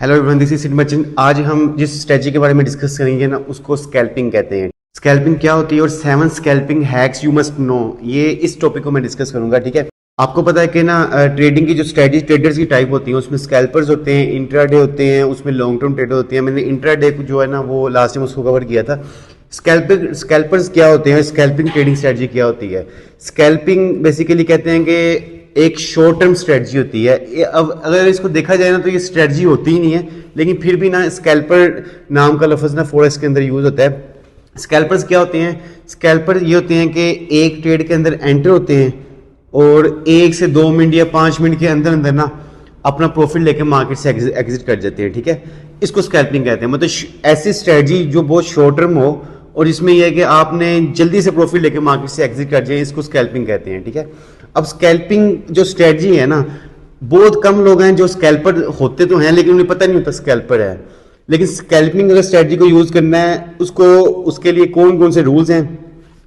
Hello everyone, this is Sid Merchant. आज हम जिस स्ट्रेटजी के बारे में डिस्कस करेंगे ना, उसको स्कैल्पिंग कहते हैं। स्कैल्पिंग क्या होती है और 7 scalping hacks you must know, ये इस टॉपिक को मैं डिस्कस करूंगा। ठीक है, आपको पता है कि ना ट्रेडिंग की जो स्ट्रेटजी, ट्रेडर्स की टाइप होती है, उसमें स्कैल्पर्स होते हैं, इंट्राडे होते हैं, उसमें लॉन्ग टर्म ट्रेडर होते हैं। मैंने इंट्राडे जो है ना वो लास्ट टाइम उसको कवर किया था। स्कैल्पर्स क्या होते हैं, स्कैल्पिंग ट्रेडिंग स्ट्रेटजी क्या होती है। स्कैल्पिंग बेसिकली कहते हैं कि एक शॉर्ट टर्म स्ट्रेटजी होती है। अब अगर इसको देखा जाए ना तो ये स्ट्रेटजी होती ही नहीं है, लेकिन फिर भी ना स्कैल्पर नाम का लफ्ज़ ना फॉरेक्स के अंदर यूज होता है। स्कैल्पर्स क्या होते हैं? स्कैल्पर ये होते हैं कि एक ट्रेड के अंदर एंटर होते हैं और 1 से 2 मिनट या 5 मिनट के अंदर अंदर ना अपना प्रॉफिट लेके मार्केट से एग्जिट कर जाते हैं। ठीक है, इसको स्कैल्पिंग कहते हैं। मतलब ऐसी स्ट्रेटजी जो बहुत शॉर्ट टर्म हो और इसमें यह है कि आपने जल्दी से प्रॉफिट लेके मार्केट से एग्जिट कर जाए, इसको स्कैल्पिंग कहते हैं। ठीक है, अब स्कैल्पिंग जो स्ट्रेटजी है ना, बहुत कम लोग हैं जो स्कैल्पर होते तो हैं लेकिन उन्हें पता नहीं होता स्कैल्पर है। लेकिन स्कैल्पिंग अगर स्ट्रेटजी को यूज करना है, उसको उसके लिए कौन कौन से रूल्स हैं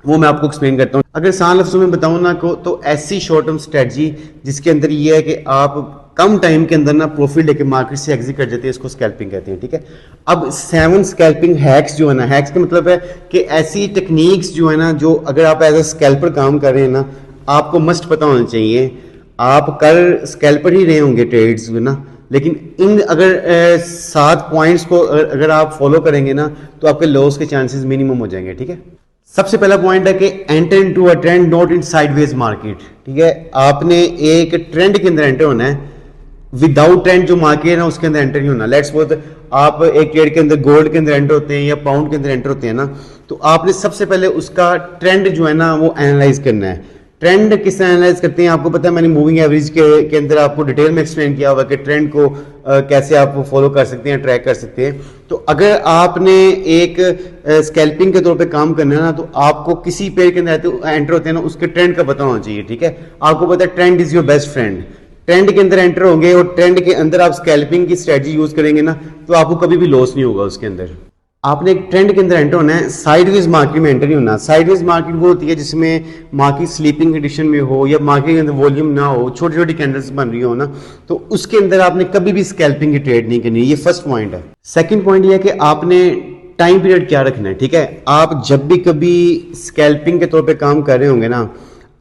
वो मैं आपको एक्सप्लेन करता हूँ। अगर आसान लफ्ज़ों में बताऊँ ना तो ऐसी शॉर्ट टर्म स्ट्रेटजी जिसके अंदर ये है कि आप कम टाइम के अंदर ना प्रॉफिट लेके मार्केट से एग्जिट कर जाते हैं, इसको स्कैल्पिंग कहते हैं। ठीक है, अब 7 स्कैल्पिंग हैक्स जो है ना, हैक्स का मतलब है कि ऐसी टेक्निक्स जो है ना, जो अगर आप एज अ स्कैल्पर काम कर रहे हैं ना, आपको मस्ट पता होना चाहिए। आप कर स्कैल्पर ही रहे होंगे ट्रेड्स में ना, लेकिन इन अगर 7 पॉइंट्स को अगर आप फॉलो करेंगे ना तो आपके लॉस के चांसेस मिनिमम हो जाएंगे। ठीक है, सबसे पहला पॉइंट है कि enter into a trend not in sideways market. ठीक है, आपने एक ट्रेंड के अंदर एंटर होना है, विदाउट ट्रेंड जो मार्केट है ना उसके अंदर एंटर नहीं होना। लेट्स सपोज आप एक ट्रेड के अंदर गोल्ड के अंदर एंटर होते हैं या पाउंड के अंदर एंटर होते हैं ना, तो आपने सबसे पहले उसका ट्रेंड जो है ना वो एनालाइज करना है। ट्रेंड किस तरह एनालाइज करते हैं आपको पता है, मैंने मूविंग एवरेज के अंदर आपको डिटेल में एक्सप्लेन किया हुआ कि ट्रेंड को कैसे आप फॉलो कर सकते हैं, ट्रैक कर सकते हैं। तो अगर आपने एक स्कैल्पिंग के तौर पे काम करना है ना, तो आपको किसी पेयर के अंदर एंटर होते हैं ना उसके ट्रेंड का पता होना चाहिए। ठीक है, आपको पता है trend is your best friend. Trend के अंदर एंटर होंगे और ट्रेंड के अंदर आप स्कैल्पिंग की स्ट्रेटजी यूज करेंगे ना, तो आपको कभी भी लॉस नहीं होगा उसके अंदर। आपने एक ट्रेंड के अंदर एंटर होना है, साइडवेज मार्केट में एंटर नहीं होना। साइडवेज मार्केट वो होती है जिसमें मार्केट स्लीपिंग कंडीशन में हो या मार्केट के अंदर वॉल्यूम ना हो, छोटी छोटी कैंडल्स बन रही हो ना, तो उसके अंदर आपने कभी भी स्कैल्पिंग की ट्रेड नहीं करनी है। ये फर्स्ट पॉइंट है। सेकंड पॉइंट ये है कि आपने टाइम पीरियड क्या रखना है। ठीक है, आप जब भी कभी स्कैल्पिंग के तौर पर काम कर रहे होंगे ना,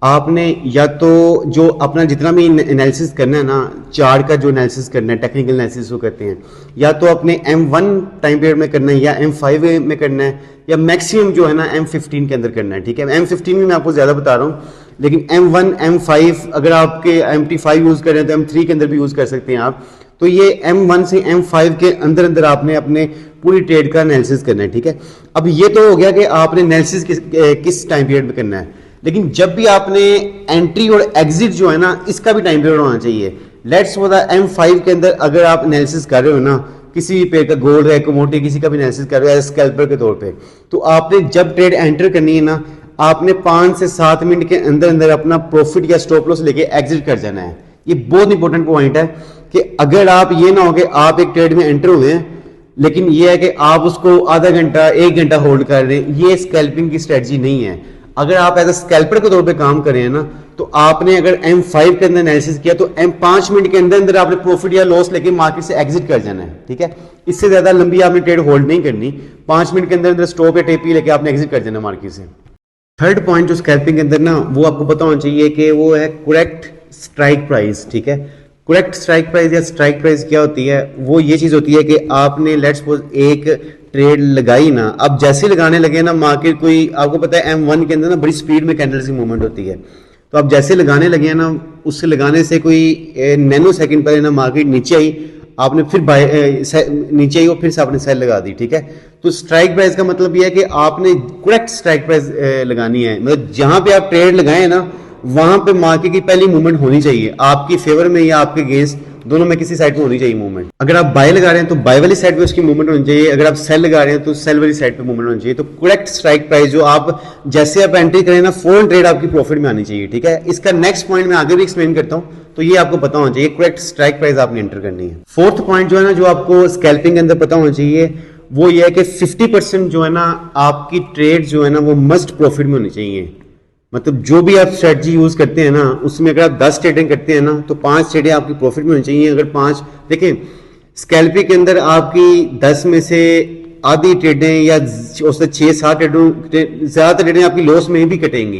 आपने या तो जो अपना जितना भी एनालिसिस करना है ना, चार्ट का जो एनालिसिस करना है, टेक्निकल एनालिसिस वो करते हैं, या तो अपने M1 टाइम पीरियड में करना है या M5 में करना है, या मैक्सिमम जो है ना M15 के अंदर करना है। ठीक है, M15 में मैं आपको ज़्यादा बता रहा हूँ, लेकिन M1 M5 अगर आपके MT5 यूज़ कर रहे हैं तो M3 के अंदर भी यूज़ कर सकते हैं आप। तो ये M1 से M5 के अंदर अंदर आपने अपने पूरी ट्रेड का एनालिसिस करना है। ठीक है, अब ये तो हो गया कि आपने एनालिसिस किस टाइम पीरियड में करना है, लेकिन जब भी आपने एंट्री और एग्जिट जो है ना, इसका भी टाइम पीरियड होना चाहिए। लेट्स सपोज M5 के अंदर अगर आप एनालिसिस कर रहे हो ना, किसी भी पेयर का, गोल्ड है, कमोडिटी, किसी का भी एनालिसिस कर रहे हो एज स्कैल्पर के तौर पे, तो आपने जब ट्रेड एंटर करनी है ना, आपने 5 से 7 मिनट के अंदर अंदर अपना प्रॉफिट या स्टॉप लॉस लेके एग्जिट कर जाना है। ये बहुत इंपॉर्टेंट पॉइंट है कि अगर आप ये ना हो कि आप एक ट्रेड में एंटर हुए हैं लेकिन ये है कि आप उसको आधा घंटा 1 घंटा होल्ड कर रहे हैं, ये स्कैल्पिंग की स्ट्रेटजी नहीं है। अगर आप एज अ स्कैल्पर के तौर पे काम कर रहे हैं ना, तो आपने अगर M5 के अंदर एनालिसिस किया तो 5 मिनट के अंदर अंदर आपने प्रॉफिट या लॉस लेके मार्केट से एग्जिट कर जाना है। ठीक है, इससे ज्यादा लंबी आपने ट्रेड होल्ड नहीं करनी। 5 मिनट के अंदर अंदर स्टॉप या टेपी लेके आपने एग्जिट कर जाना मार्केट से। थर्ड पॉइंट जो स्कैल्पिंग के अंदर ना, वो आपको पता होना चाहिए कि वो है करेक्ट स्ट्राइक प्राइस। ठीक है, करेक्ट स्ट्राइक प्राइस या स्ट्राइक प्राइस क्या होती है? वो ये चीज होती है कि आपने लेट्स सपोज एक ट्रेड लगाई ना, अब जैसे लगाने लगे ना मार्केट, कोई आपको पता है M1 के अंदर ना बड़ी स्पीड में कैंडल्स की मूवमेंट होती है, तो आप जैसे लगाने लगे ना, उससे लगाने से कोई नैनो सेकंड पहले ना मार्केट नीचे आई, आपने फिर नीचे आई और फिर से आपने सेल लगा दी। ठीक है, तो स्ट्राइक प्राइस का मतलब यह है कि आपने करेक्ट स्ट्राइक प्राइस लगानी है। मतलब जहां पे आप ट्रेड लगाए ना, वहां पे मार्केट की पहली मूवमेंट होनी चाहिए, आपकी फेवर में या आपके अगेंस्ट, दोनों में किसी साइड पे होनी चाहिए मूवमेंट। अगर आप बाय लगा रहे हैं तो बाय वाली साइड पे उसकी मूवमेंट होनी चाहिए, अगर आप सेल लगा रहे हैं तो सेल वाली साइड पे मूवमेंट होनी चाहिए। तो करेक्ट स्ट्राइक प्राइस जो आप जैसे आप एंट्री करें ना, फॉरन ट्रेड आपकी प्रॉफिट में आनी चाहिए। ठीक है, इसका नेक्स्ट पॉइंट मैं आगे भी एक्सप्लेन करता हूं, तो ये आपको पता होना चाहिए करेक्ट स्ट्राइक प्राइस आपने एंटर करनी है। फोर्थ पॉइंट जो है ना, जो आपको स्कैल्पिंग के अंदर पता होना चाहिए, वो ये है कि 50% जो है ना आपकी ट्रेड जो है ना वो मस्ट प्रॉफिट में होनी चाहिए। मतलब जो भी आप स्ट्रेटजी यूज करते हैं ना, उसमें अगर आप 10 ट्रेडिंग करते हैं ना, तो 5 ट्रेडें आपकी प्रॉफिट में होनी चाहिए। अगर 5 देखें, स्कैल्पिंग के अंदर आपकी 10 में से आधी ट्रेडें या उससे 6-7 ट्रेडों ज्यादातर ट्रेडें आपकी लॉस में भी कटेंगी,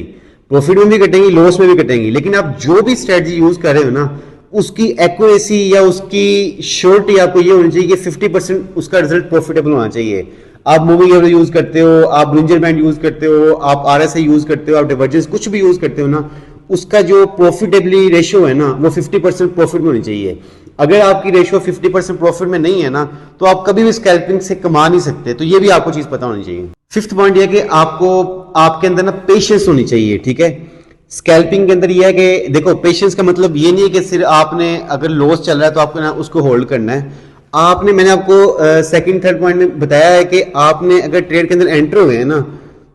प्रॉफिट में भी कटेंगी, लॉस में भी कटेंगी। लेकिन आप जो भी स्ट्रेटजी यूज कर रहे हो ना, उसकी एक्यूरेसी या उसकी श्योरिटी आपको ये होनी चाहिए कि 50% उसका रिजल्ट प्रॉफिटेबल होना चाहिए। आप मूविंग एवरेज यूज करते हो, आप ब्रिंजर बैंड यूज करते हो, आप आरएसआई यूज करते हो, आप डाइवर्जेंस कुछ भी यूज करते हो ना, उसका जो प्रॉफिटेबिलिटी रेशियो है ना वो 50% प्रॉफिट में होनी चाहिए। अगर आपकी रेशियो 50% प्रॉफिट में नहीं है ना, तो आप कभी भी स्कैल्पिंग से कमा नहीं सकते। तो ये भी आपको चीज पता होनी चाहिए। फिफ्थ पॉइंट ये कि आपको आपके अंदर ना पेशेंस होनी चाहिए, ठीक है। स्कैल्पिंग के अंदर ये है कि देखो, पेशेंस का मतलब ये नहीं है कि सिर्फ आपने अगर लॉस चल रहा है तो आपको ना उसको होल्ड करना है। आपने, मैंने आपको सेकंड थर्ड पॉइंट में बताया है कि आपने अगर ट्रेड के अंदर एंटर हुए हैं ना,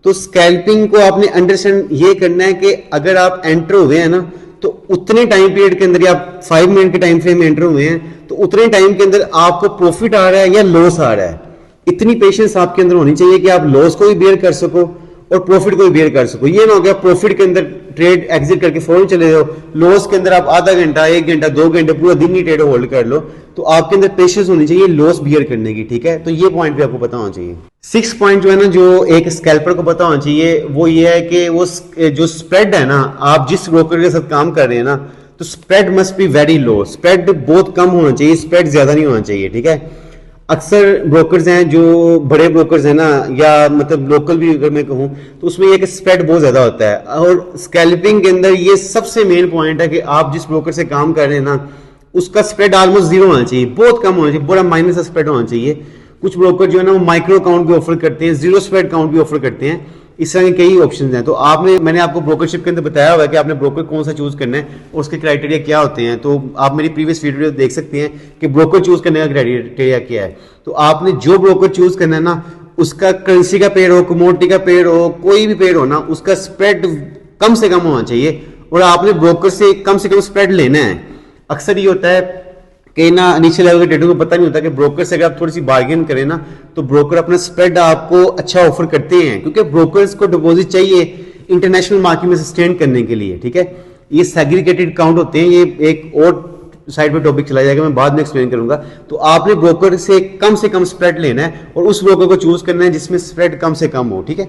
तो स्कैल्पिंग को आपने अंडरस्टैंड ये करना है कि अगर आप एंटर हुए हैं ना, तो उतने टाइम पीरियड के अंदर, या 5 मिनट के टाइम फ्रेम में एंटर हुए हैं, तो उतने टाइम के अंदर आपको प्रॉफिट आ रहा है या लॉस आ रहा है। इतनी पेशेंस आपके अंदर होनी चाहिए कि आप लॉस को भी बेयर कर सको और प्रॉफिट को भी बेयर कर सको। ये ना हो गया प्रॉफिट के अंदर ट्रेड एग्जिट करके फौरन चले जाओ, लॉस के अंदर आप आधा घंटा, 1 घंटा, 2 घंटे, पूरा दिन ही ट्रेड होल्ड कर लो। तो आपके अंदर पेशेंस होनी चाहिए लॉस बियर करने की, ठीक है। तो ये पॉइंट भी आपको पता होना चाहिए। 6 पॉइंट जो है ना, जो एक स्कैल्पर को पता होना चाहिए, वो ये है कि वो जो स्प्रेड है ना, आप जिस ब्रोकर के साथ काम कर रहे हैं ना, तो spread must be very low. Spread बहुत कम होना चाहिए, स्प्रेड ज्यादा नहीं होना चाहिए, ठीक है। अक्सर ब्रोकर्स हैं जो बड़े ब्रोकर्स हैं ना, या मतलब लोकल भी अगर मैं कहूं, तो उसमें ये कि स्प्रेड बहुत ज्यादा होता है। और स्कैल्पिंग के अंदर ये सबसे मेन पॉइंट है कि आप जिस ब्रोकर से काम कर रहे हैं ना, उसका स्प्रेड ऑलमोस्ट जीरो होना चाहिए, बहुत कम होना चाहिए, पूरा माइनस का स्प्रेड होना चाहिए। कुछ ब्रोकर जो है ना, वो माइक्रो अकाउंट भी ऑफर करते हैं, जीरो स्प्रेड अकाउंट भी ऑफर करते हैं। इस तरह के कई ऑप्शंस हैं। तो मैंने आपको ब्रोकरशिप के अंदर बताया हुआ है कि आपने ब्रोकर कौन सा चूज करना है और उसके क्राइटेरिया क्या होते हैं। तो आप मेरी प्रीवियस वीडियो देख सकते हैं कि ब्रोकर चूज करने का क्राइटेरिया क्या है। तो आपने जो ब्रोकर चूज करना है ना, उसका करेंसी का पेयर हो, कमोडिटी का पेयर हो, कोई भी पेयर हो ना, उसका स्प्रेड कम से कम होना चाहिए और आपने ब्रोकर से कम स्प्रेड लेना है। अक्सर ये होता है कि ना, नीचे लेवल के ट्रेडर को पता नहीं होता कि ब्रोकर से अगर आप थोड़ी सी बार्गेन करें ना, तो ब्रोकर अपना स्प्रेड आपको अच्छा ऑफर करते हैं, क्योंकि ब्रोकर्स को डिपॉजिट चाहिए इंटरनेशनल मार्केट में सस्टेन करने के लिए, ठीक है। ये सेग्रीगेटेड अकाउंट होते हैं, ये एक और साइड पे टॉपिक चला जाएगा, मैं बाद में एक्सप्लेन करूंगा। तो आपने ब्रोकर से कम स्प्रेड लेना है और उस ब्रोकर को चूज करना है जिसमें स्प्रेड कम से कम हो, ठीक है।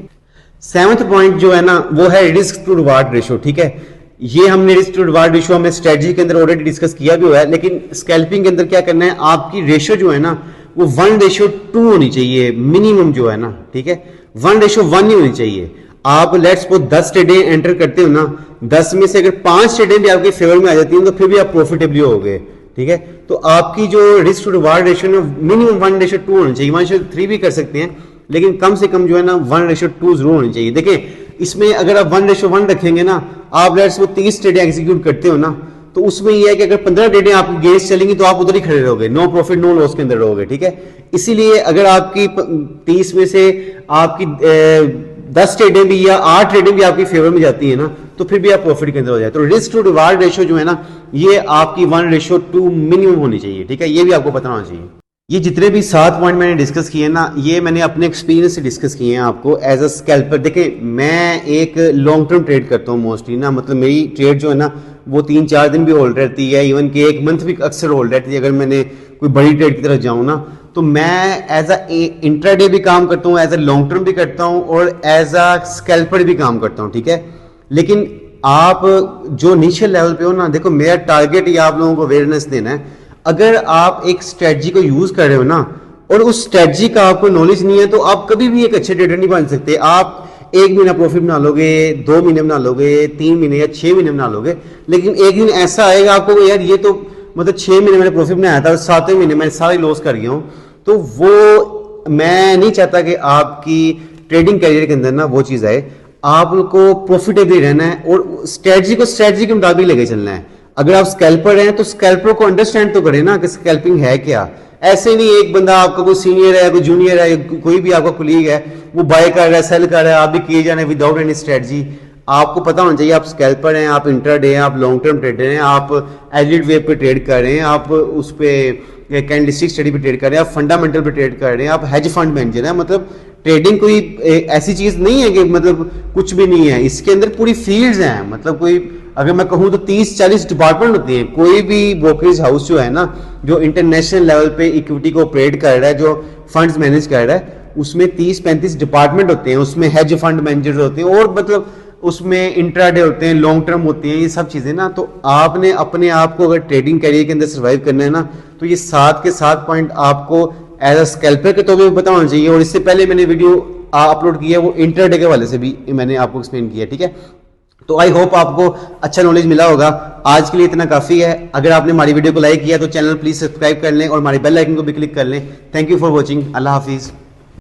7th पॉइंट जो है ना, वो है रिस्क टू रिवार्ड रेशियो, ठीक है। ये हमने रिस्क टू रिवार्ड रेशियो में स्ट्रेटजी के अंदर ऑलरेडी डिस्कस किया भी हुआ है, लेकिन स्कैल्पिंग के अंदर क्या करना है, आपकी रेशियो जो है ना, वो 1:2 होनी चाहिए मिनिमम जो है ना, ठीक है। 1:1 नहीं होनी चाहिए। आप लेट्स सपोज 10 ट्रेडें एंटर करते हो ना, 10 में से अगर 5 ट्रेडें भी आपके फेवर में आ जाती हैं, तो फिर भी आप प्रॉफिटेबली होगे, ठीक है। तो आपकी जो रिस्क टू रिवार्ड रेशियो ना, मिनिमम 1:2 होनी चाहिए। 1:3 भी कर सकते हैं, लेकिन कम से कम जो है ना 1:2 जरूर होनी चाहिए। देखिए, इसमें अगर आप 1:1 रखेंगे ना, आप लेट्स वो 30 ट्रेडें एग्जीक्यूट करते हो ना, तो उसमें यह है कि अगर 15 ट्रेडें आपकी गेंस चलेंगी तो आप उधर ही खड़े रहोगे, नो प्रॉफिट नो लॉस के अंदर रहोगे, ठीक है। इसीलिए अगर आपकी 30 में से आपकी 10 ट्रेडें भी या 8 ट्रेडें भी आपकी फेवर में जाती है ना, तो फिर भी आप प्रॉफिट के अंदर हो जाए। तो रिस्क टू रिवार्ड रेशियो जो है ना, ये आपकी 1:2 मिनिमम होनी चाहिए, ठीक है। ये भी आपको पता होना चाहिए। ये जितने भी 7 पॉइंट मैंने डिस्कस किए ना, ये मैंने अपने एक्सपीरियंस से डिस्कस किए हैं आपको एज अ स्कैल्पर। देखिए, मैं एक लॉन्ग टर्म ट्रेड करता हूँ मोस्टली ना, मतलब मेरी ट्रेड जो है ना, वो 3-4 दिन भी होल्ड रहती है, इवन कि 1 मंथ भी अक्सर होल्ड रहती है। अगर मैंने कोई बड़ी ट्रेड की तरफ जाऊँ ना, तो मैं एज अ इंट्राडे भी काम करता हूँ, एज अ लॉन्ग टर्म भी करता हूँ और एज अ स्कैल्पर भी काम करता हूँ, ठीक है। लेकिन आप जो नीचे लेवल पे हो ना, देखो मेरा टारगेट ये आप लोगों को अवेयरनेस देना है। अगर आप एक स्ट्रेटजी को यूज कर रहे हो ना, और उस स्ट्रेटजी का आपको नॉलेज नहीं है, तो आप कभी भी एक अच्छे ट्रेडर नहीं बन सकते। आप 1 महीना प्रॉफिट बना लोगे, 2 महीने बना लोगे, 3 महीने या 6 महीने बना लोगे, लेकिन एक दिन ऐसा आएगा आपको यार, ये तो मतलब 6 महीने मैंने प्रॉफिट बनाया था और 7वें महीने मैंने सारे लॉस कर गया हूं। तो वो मैं नहीं चाहता कि आपकी ट्रेडिंग करियर के अंदर ना वो चीज आए। आपको प्रॉफिटेबली रहना है और स्ट्रेटजी के मुताबिक लेके चलना है। अगर आप स्कैल्पर हैं तो स्कैल्पर को अंडरस्टैंड तो करें ना कि स्कैल्पिंग है क्या। ऐसे नहीं एक बंदा आपका कोई सीनियर है, कोई जूनियर है, कोई भी आपका कुलीग है, वो बाय कर रहा है, सेल कर रहा है, आप भी किए जाने विदाउट एनी स्ट्रेटजी। आपको पता होना चाहिए आप स्कैल्पर हैं, आप इंट्राडे हैं, आप लॉन्ग टर्म ट्रेडर हैं, आप एलिट वेव पे ट्रेड कर रहे हैं, आप उस पे कैंडलस्टिक स्टडी पे ट्रेड कर रहे हैं, आप फंडामेंटल पे ट्रेड कर रहे हैं, आप हेज फंड मैनेजर हैं। मतलब ट्रेडिंग कोई ऐसी चीज नहीं है कि मतलब कुछ भी नहीं है, इसके अंदर पूरी फील्ड्स हैं। मतलब कोई अगर मैं कहूँ तो 30-40 डिपार्टमेंट होते हैं। कोई भी ब्रोकरेज हाउस जो है ना, जो इंटरनेशनल लेवल पे इक्विटी को ऑपरेट कर रहा है, जो फंड्स मैनेज कर रहा है, उसमें 30-35 डिपार्टमेंट होते हैं। उसमें हेज फंड मैनेजर्स होते हैं और मतलब उसमें इंट्राडे होते हैं, लॉन्ग टर्म होती हैं, ये सब चीजें ना। तो आपने अपने आप को अगर ट्रेडिंग कैरियर के अंदर सर्वाइव करना है ना, तो ये 7 के 7 पॉइंट आपको एज अ स्कैल्पर के तौर पे बताना चाहिए। और इससे पहले मैंने वीडियो अपलोड किया है, वो इंट्राडे के वाले से भी मैंने आपको एक्सप्लेन किया, ठीक है। तो आई होप आपको अच्छा नॉलेज मिला होगा। आज के लिए इतना काफी है। अगर आपने हमारी वीडियो को लाइक किया तो चैनल प्लीज सब्सक्राइब कर लें और हमारे बेल आइकन को भी क्लिक कर लें। Thank you for watching. Allah Hafiz.